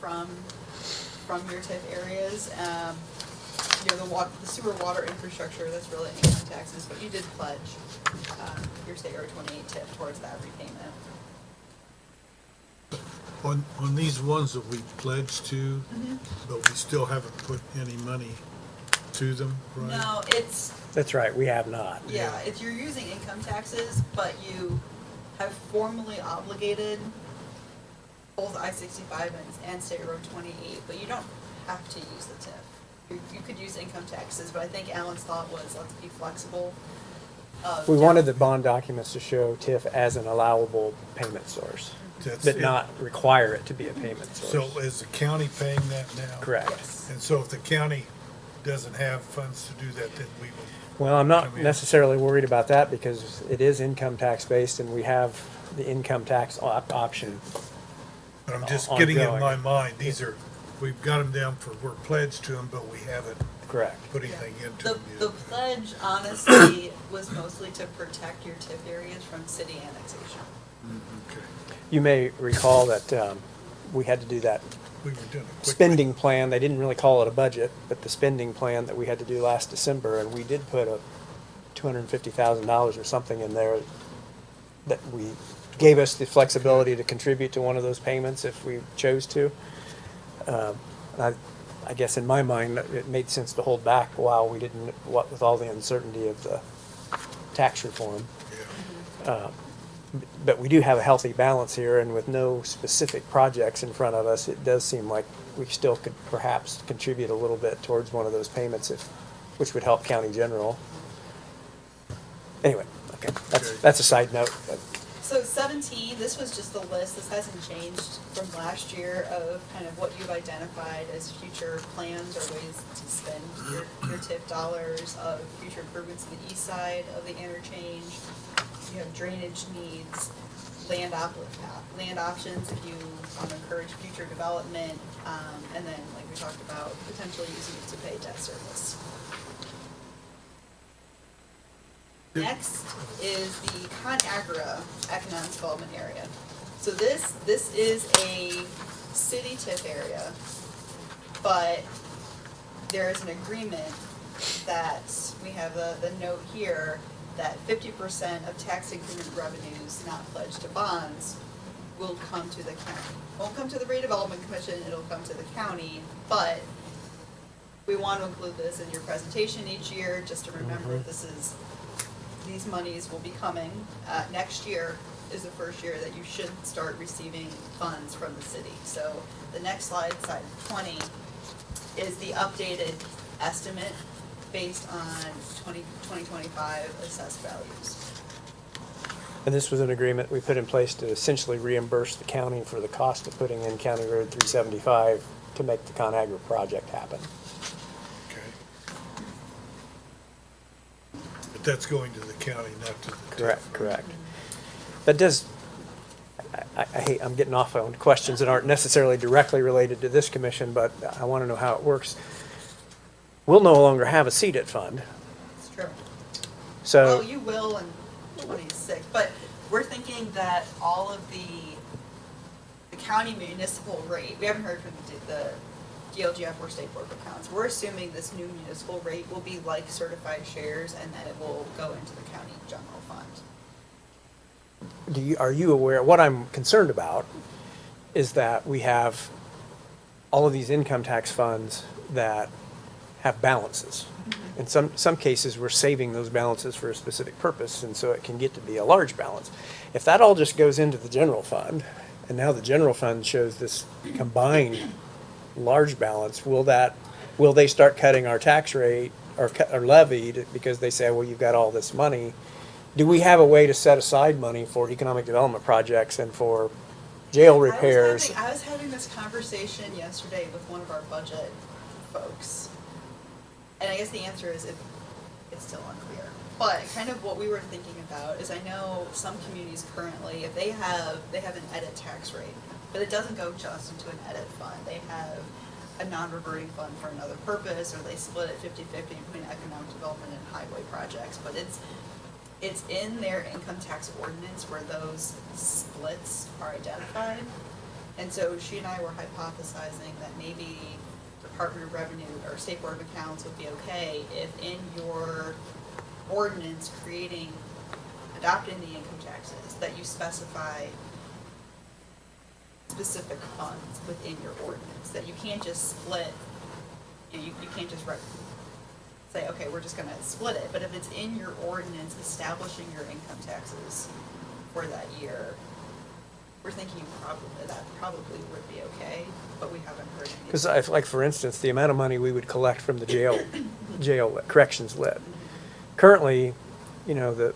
from your TIF areas. The sewer water infrastructure, that's really income taxes, but you did pledge your state road 28 TIF towards that repayment. On these ones that we pledged to, Mm-hmm. but we still haven't put any money to them, right? No, it's, That's right, we have not. yeah, it's, you're using income taxes, but you have formally obligated both I-65 and State Road 28, but you don't have to use the TIF. You could use income taxes, but I think Alan's thought was, let's be flexible. We wanted the bond documents to show TIF as an allowable payment source, That's but it. not require it to be a payment So source. is the county paying that now? Correct. Yes. And so if the county doesn't have funds to do that, then we would, Well, I'm not Come in. necessarily worried about that because it is income tax based and we have the income tax option. but I'm just getting in Ongoing. my mind, these are, we've got them down for, we're pledged to them, but we haven't Correct. put anything into The, them the yet. pledge honestly was mostly to protect your TIF areas from city annexation. Okay. You may recall that we had to do that We were doing it quickly. spending plan. They didn't really call it a budget, but the spending plan that we had to do last December, and we did put a $250,000 or something in there that we gave us the flexibility to contribute to one of those payments if we chose to. I guess in my mind, it made sense to hold back while we didn't, what with all the uncertainty of the tax reform. Yeah. But we do have a healthy balance here, and with no specific projects in front of us, it does seem like we still could perhaps contribute a little bit towards one of those payments, which would help county general. Anyway, okay, Okay. that's a side note. But So 17, this was just the list, this hasn't changed from last year of kind of what you've identified as future plans or ways to spend your TIF dollars of future improvements in the east side of the interchange. You have drainage needs, land options if you want to encourage future development, and then like we talked about, potentially using it to pay debt service. Next is the ConAgra Economic Development Area. So this is a city TIF area, but there is an agreement that, we have the note here, that 50% of tax increment revenues not pledged to bonds will come to the county. Won't come to the redevelopment commission, it'll come to the county, but we want to include this in your presentation each year, just to remember these monies will be coming. Next year is the first year that you should start receiving funds from the city. So the next slide, slide 20, is the updated estimate based on 2025 assessed values. And this was an agreement we put in place to essentially reimburse the county for the cost of putting in County Road 375 to make the ConAgra project happen. Okay. But that's going to the county, not to the. Correct, correct. That does, I hate, I'm getting off on questions that aren't necessarily directly related to this commission, but I want to know how it works. We'll no longer have a CDIT fund, It's true. so. Well, you will in 26, but we're thinking that all of the county municipal rate, we haven't heard from the DLGF or State Board of Accounts. We're assuming this new municipal rate will be like certified shares and that it will go into the county general fund. Are you aware, what I'm concerned about is that we have all of these income tax funds that have balances. In some cases, we're saving those balances for a specific purpose, and so it can get to be a large balance. If that all just goes into the general fund, and now the general fund shows this combined large balance, will they start cutting our tax rate or levied because they say, well, you've got all this money? Do we have a way to set aside money for economic development projects and for jail repairs? I was having this conversation yesterday with one of our budget folks. And I guess the answer is it's still unclear. But kind of what we were thinking about is, I know some communities currently, if they have an edit tax rate, but it doesn't go just into an edit fund. They have a non-reverting fund for another purpose, or they split it 50-50 between economic development and highway projects. But it's in their income tax ordinance where those splits are identified. And so she and I were hypothesizing that maybe Department of Revenue or State Board of Accounts would be okay if in your ordinance adopting the income taxes, that you specify specific funds within your ordinance, that you can't just split, you can't just say, okay, we're just gonna split it, but if it's in your ordinance establishing your income taxes for that year, we're thinking that probably would be okay, but we haven't heard anything. Because like, for instance, the amount of money we would collect from the jail corrections lit. Currently, you know, the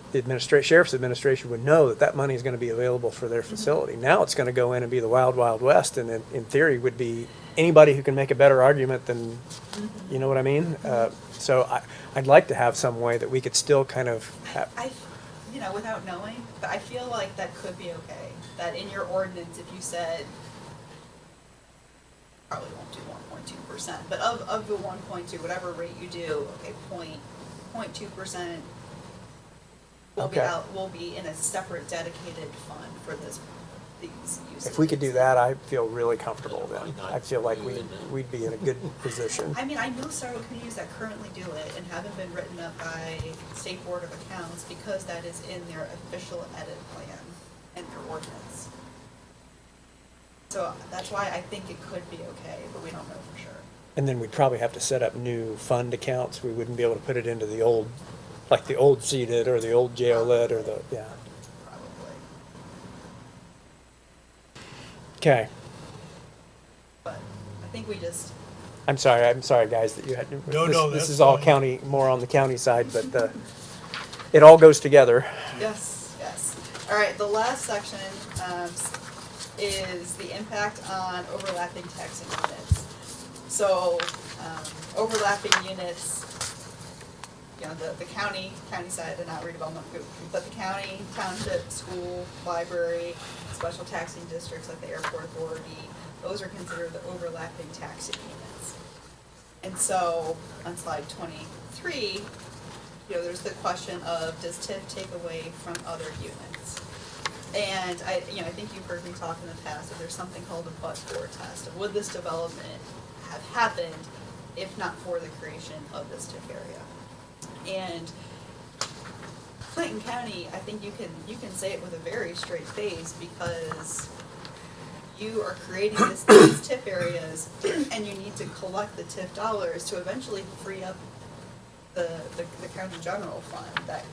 sheriff's administration would know that that money is going to be available for their facility. Now it's going to go in and be the wild, wild west, and in theory would be anybody who can make a better argument than, you know what I mean? So I'd like to have some way that we could still kind of have. You know, without knowing, but I feel like that could be okay. That in your ordinance, if you said, probably won't do 1.2%, but of the 1.2, whatever rate you do, okay, 0.2% will be in a separate dedicated fund for these uses. If we could do that, I feel really comfortable then. I feel like we'd be in a good position. I mean, I know several communities that currently do it and haven't been written up by State Board of Accounts because that is in their official edit plan and their ordinance. So that's why I think it could be okay, but we don't know for sure. And then we'd probably have to set up new fund accounts. We wouldn't be able to put it into the old, like the old CDIT or the old jail lit or the, yeah. Probably. Okay. But I think we just, I'm sorry, guys, that you had. No, This that's is all fine. county, more on the county side, but it all goes together. yes. All right, the last section is the impact on overlapping taxing units. So overlapping units, you know, the county side, and not redevelopment group, but the county, township, school, library, special taxing districts like the airport authority, those are considered the overlapping taxing units. And so on slide 23, you know, there's the question of, does TIF take away from other units? And I think you've heard me talk in the past that there's something called a but-for test. Would this development have happened if not for the creation of this TIF area? And Clinton County, I think you can say it with a very straight face because you are creating these TIF areas and you need to collect the TIF dollars to eventually free up the county general fund. That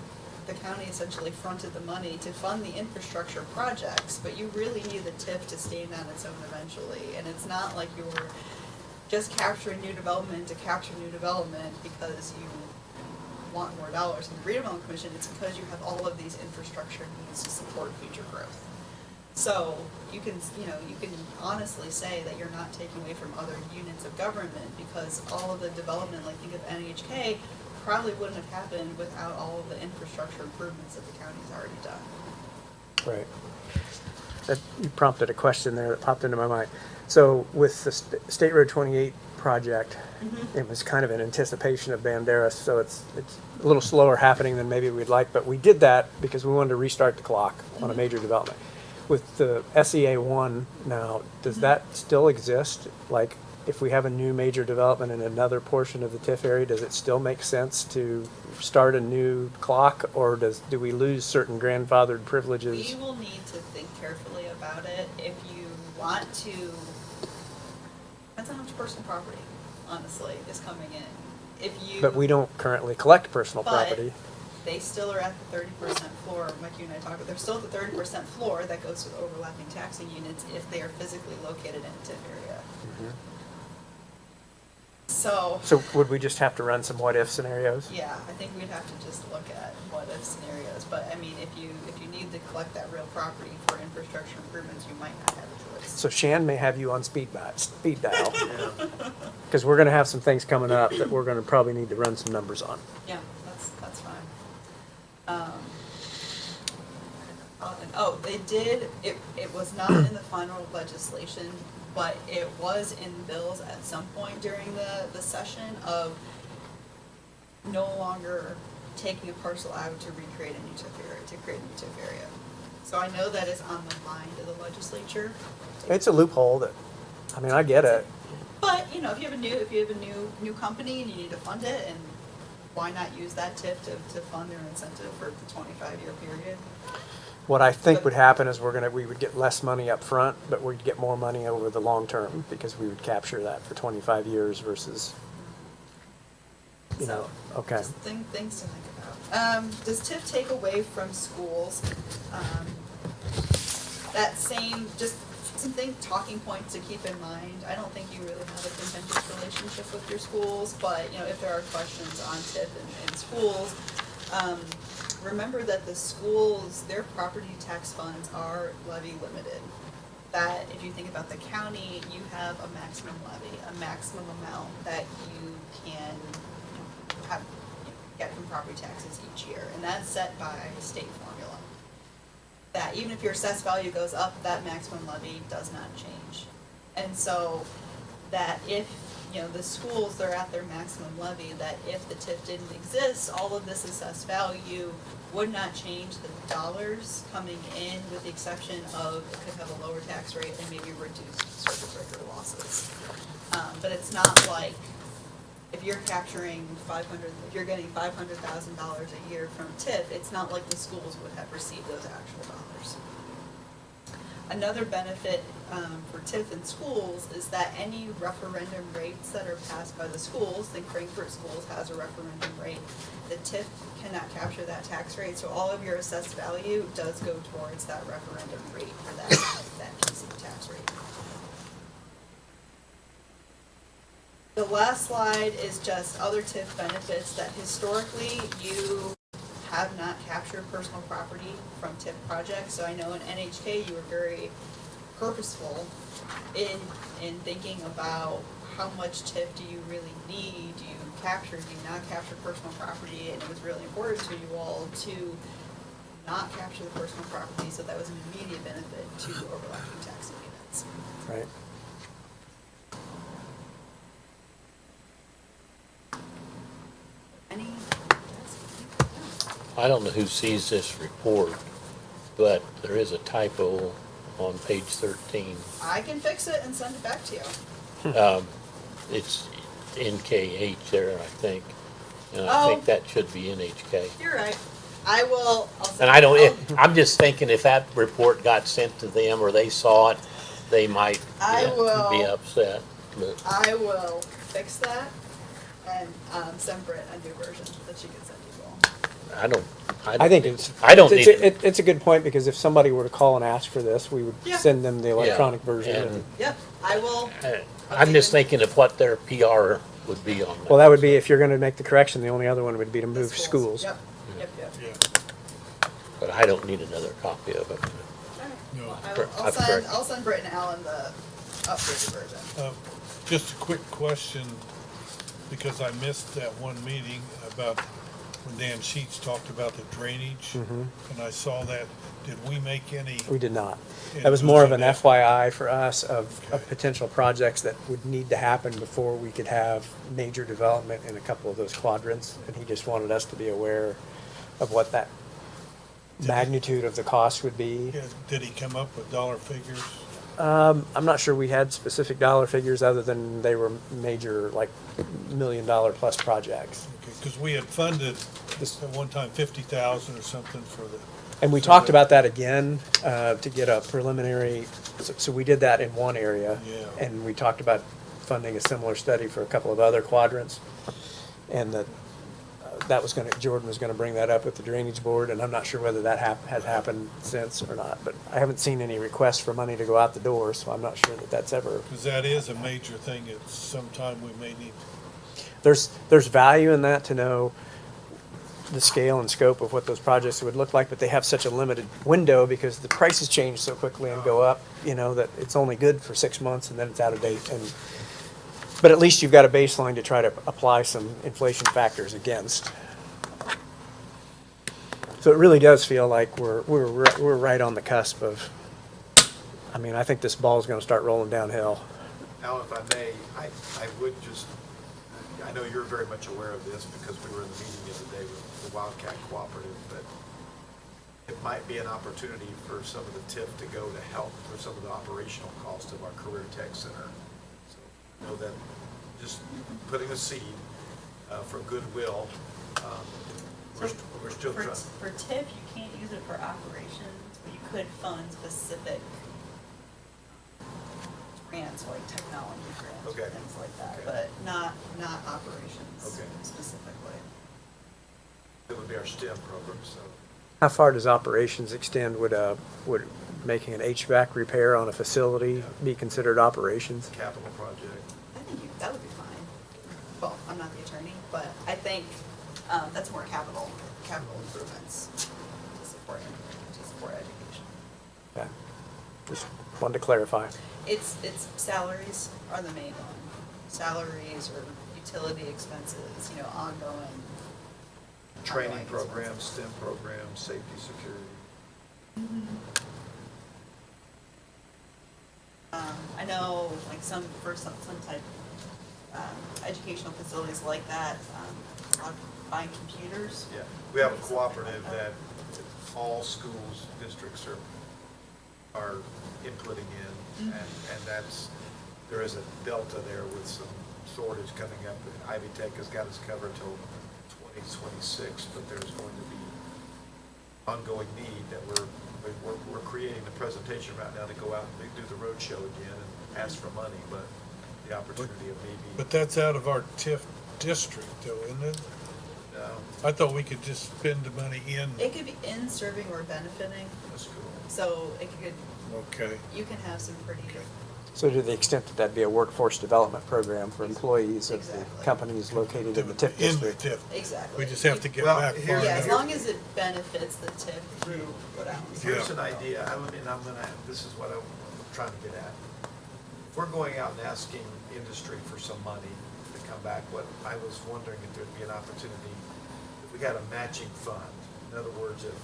the county essentially fronted the money to fund the infrastructure projects, but you really need the TIF to stand on its own eventually. And it's not like you're just capturing new development to capture new development because you want more dollars from the redevelopment commission. It's because you have all of these infrastructure needs to support future growth. So you can honestly say that you're not taking away from other units of government because all of the development, like think of NHK, probably wouldn't have happened without all of the infrastructure improvements that the county's already done. Right. You prompted a question there that popped into my mind. So with the State Road 28 project, it was kind of in anticipation of Banderas, so it's a little slower happening than maybe we'd like, but we did that because we wanted to restart the clock on a major development. With the SEA 1 now, does that still exist? Like, if we have a new major development in another portion of the TIF area, does it still make sense to start a new clock, or do we lose certain grandfathered privileges? We will need to think carefully about it. If you want to, depends on how much personal property, honestly, is coming in. If you, But we don't currently collect personal property. They still are at the 30% floor, like you and I talked about. They're still at the 30% floor that goes to the overlapping taxing units if they are physically located in a TIF area. So would we just have to run some what-if scenarios? yeah, I think we'd have to just look at what if scenarios. But I mean, if you need to collect that real property for infrastructure improvements, you might not have a choice. So Shan may have you on speed dial. Because we're going to have some things coming up that we're going to probably need to run some numbers on. Yeah, that's fine. It was not in the final legislation, but it was in bills at some point during the session of no longer taking a parcel out to recreate a new TIF area, to create a new TIF area. So I know that is on the mind of the legislature. It's a loophole that, I mean, I get it. But, you know, if you have a new company and you need to fund it, and why not use that TIF to fund their incentive for the 25-year period? What I think would happen is we would get less money up front, but we'd get more money over the long term because we would capture that for 25 years versus, you know, So, okay. just things to think about. Does TIF take away from schools? That same, just talking points to keep in mind. I don't think you really have a contentious relationship with your schools, but, you know, if there are questions on TIF in schools, remember that the schools, their property tax funds are levy limited. That if you think about the county, you have a maximum levy, a maximum amount that you can get from property taxes each year, and that's set by state formula. That even if your assessed value goes up, that maximum levy does not change. And so that if, you know, the schools, they're at their maximum levy, that if the TIF didn't exist, all of this assessed value would not change the dollars coming in, with the exception of it could have a lower tax rate and maybe reduce circuit breaker losses. But it's not like if you're capturing if you're getting $500,000 a year from TIF, it's not like the schools would have received those actual dollars. Another benefit for TIF in schools is that any referendum rates that are passed by the schools, think Frankfurt Schools has a referendum rate, the TIF cannot capture that tax rate, so all of your assessed value does go towards that referendum rate for that PC tax rate. The last slide is just other TIF benefits that historically you have not captured personal property from TIF projects. So I know in NHK you were very purposeful in thinking about how much TIF do you really need, do you capture, do you not capture personal property, and it was really important to you all to not capture the personal property, so that was an immediate benefit to overlapping taxing units. Right. Any? I don't know who sees this report, but there is a typo on page 13. I can fix it and send it back to you. It's NKH there, I think. And Oh. I think that should be NHK. You're right. I'll send And I don't, it. I'm just thinking if that report got sent to them or they saw it, they might I will. be upset. But I will fix that and send Britt a new version that she can send you all. I think it's. I don't it's, need it. It's a good point, because if somebody were to call and ask for this, we would Yeah. send them the electronic version. and- and- Yep, I will. I'm just thinking of what their PR would be on that. Well, that would be, if you're gonna make the correction, the only other one would be to the move schools. Yep, yep, yep. Yeah, But I don't need another copy of it. no. I'll send Britt and Alan the updated version. Just a quick question, because I missed that one meeting about when Dan Sheets talked about the drainage, and I saw that. Did we make any? We did not. Yeah, That was more of an okay. FYI for us of Okay. potential projects that would need to happen before we could have major development in a couple of those quadrants. And he just wanted us to be aware of what that magnitude of the cost would be. Yeah, did he come up with dollar figures? I'm not sure we had specific dollar figures, other than they were major, like $1 million plus projects. Because we had funded This- at one time 50,000 or something for the. And we talked about that again, to get a preliminary, so we did that in one area. Yeah. And we talked about funding a similar study for a couple of other quadrants. And that was Jordan was gonna bring that up with the drainage board, and I'm not sure whether that has happened since or not. But I haven't seen any requests for money to go out the door, so I'm not sure that that's ever. Because that is a major thing. It's sometime we may need. There's value in that, to know the scale and scope of what those projects would look like, but they have such a limited window because the prices change so quickly and go up, that it's only good for 6 months and then it's out of date. But at least you've got a baseline to try to apply some inflation factors against. So it really does feel like we're right on the cusp of, I think this ball's gonna start rolling downhill. Now, if I may, I would just, I know you're very much aware of this because we were in the meeting the other day with the Wildcat Cooperative, but it might be an opportunity for some of the TIF to go to help for some of the operational cost of our Career Tech Center. So, you know, that just putting a seed for goodwill. So We're still for, trying. for TIF, you can't use it for operations, but you could fund specific grants, like technology grants, Okay. or things like that, Okay. but not operations Okay. specifically. It would be our STEM program, so. How far does operations extend? Would making an HVAC repair on a facility be considered operations? Capital project. I think that would be fine. Well, I'm not the attorney, but I think, that's more capital improvements to support education. Okay. Just wanted to clarify. It's salaries are the main one. Salaries or utility expenses, you know, ongoing. Training ongoing programs, expenses. STEM programs, safety, security. I know, like for some type, educational facilities like that, buying computers. Yeah, we have a cooperative that all schools, districts are inputting in, and that's, there is a delta there with some shortage coming up. Ivy Tech has got us covered till 2026, but there's going to be ongoing need that we're creating the presentation right now to go out and do the roadshow again and ask for money, but the opportunity of maybe. But that's out of our TIF district though, isn't it? I thought we could just spend the money in, It could be in serving or benefiting, That's cool. so it could, okay. you can have some pretty, So to the extent that that'd be a workforce development program for employees of the Exactly. companies located in the TIF In the district. TIF. exactly. We just have to get Well, back here's- far Yeah, as enough. long as it benefits the TIF through what else. Here's Yeah. an idea, this is what I'm trying to get at. If we're going out and asking industry for some money to come back, what I was wondering if there'd be an opportunity, if we got a matching fund. In other words, if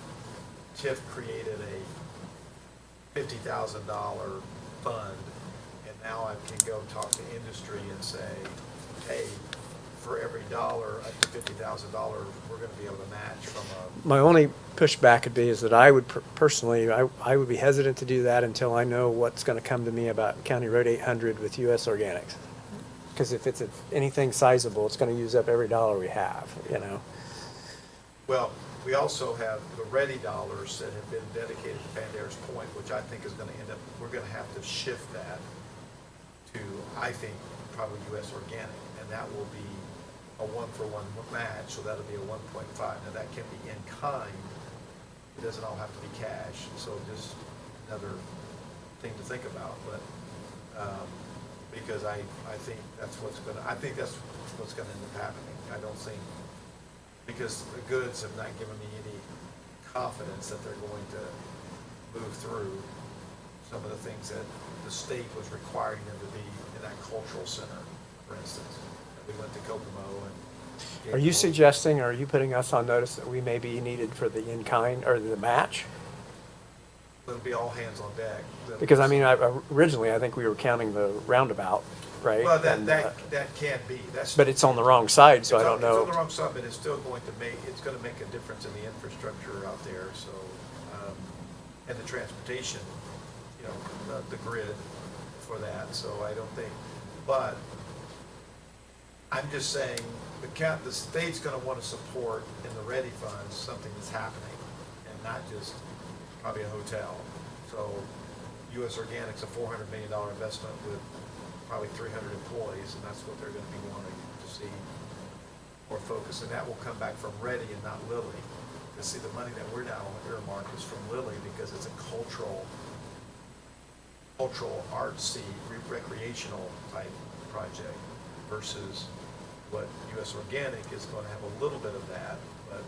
TIF created a $50,000 fund, and now I can go talk to industry and say, hey, for every dollar up to $50,000, we're gonna be able to match from a. My only pushback would be is that I would personally, I would be hesitant to do that until I know what's going to come to me about County Road 800 with US Organics. Because if it's anything sizable, it's going to use up every dollar we have, you know? Well, we also have the ready dollars that have been dedicated to Banderas Point, which I think is gonna end up, we're gonna have to shift that to, I think, probably US Organic, and that will be a 1-for-1 match, so that'll be a 1.5. Now, that can be in kind, it doesn't all have to be cash, so just another thing to think about, but, because I think that's what's gonna end up happening. I don't think, because the goods have not given me any confidence that they're going to move through some of the things that the state was requiring them to be in that cultural center, for instance. We went to Kokomo and. Are you suggesting, or are you putting us on notice that we may be needed for the in-kind or the match? It'll be all hands on deck. Because I mean, originally, I think we were counting the roundabout, right? Well, And, that can be, that's. But it's on the wrong side, so I It's don't on know. the wrong side, but it's still going to make a difference in the infrastructure out there, so, and the transportation, you know, the grid for that, so I don't think, but I'm just saying, the state's gonna wanna support in the ready funds, something that's happening, and not just probably a hotel. So, US Organic's a $400 million investment with probably 300 employees, and that's what they're gonna be wanting to see more focus, and that will come back from Ready and not Lilly. Because see, the money that we're now earmarked is from Lilly because it's a cultural, artsy, recreational type project versus what US Organic is gonna have a little bit of that, but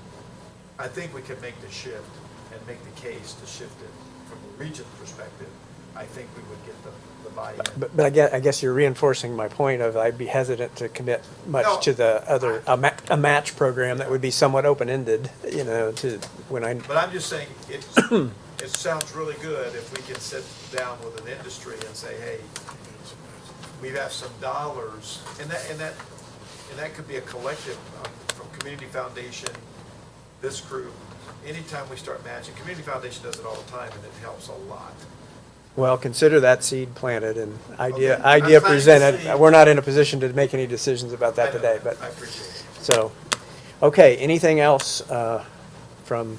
I think we can make the shift and make the case to shift it from the region's perspective. I think we would get the buy-in. But I guess you're reinforcing my point of I'd be hesitant to commit No, much to the other, a match program that would be somewhat open-ended, you know, to when I, But I'm just saying, it sounds really good if we can sit down with an industry and say, hey, we have some dollars, and that could be a collective from Community Foundation, this group, anytime we start matching, Community Foundation does it all the time, and it helps a lot. Well, consider that seed planted and idea, Okay. I'm idea planting the presented. seed. We're not in a position to make any decisions about that I know today, but, I appreciate it. so, okay, anything else from,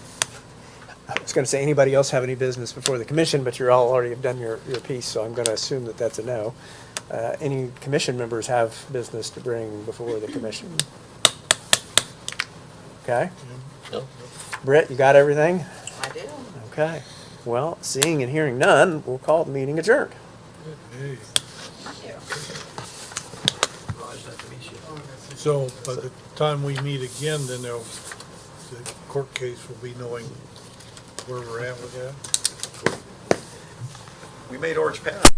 I was gonna say, anybody else have any business before the commission, but you're all already have done your piece, so I'm gonna assume that that's a no. Any commission members have business to bring before the commission? Okay, No? Britt, you got everything? I do. Okay, well, seeing and hearing none, we'll call the meeting adjourned. Hey, Thank you. Raj, nice to meet you. so by the time we meet again, then the court case will be knowing where we're at with that. We made Orange Path.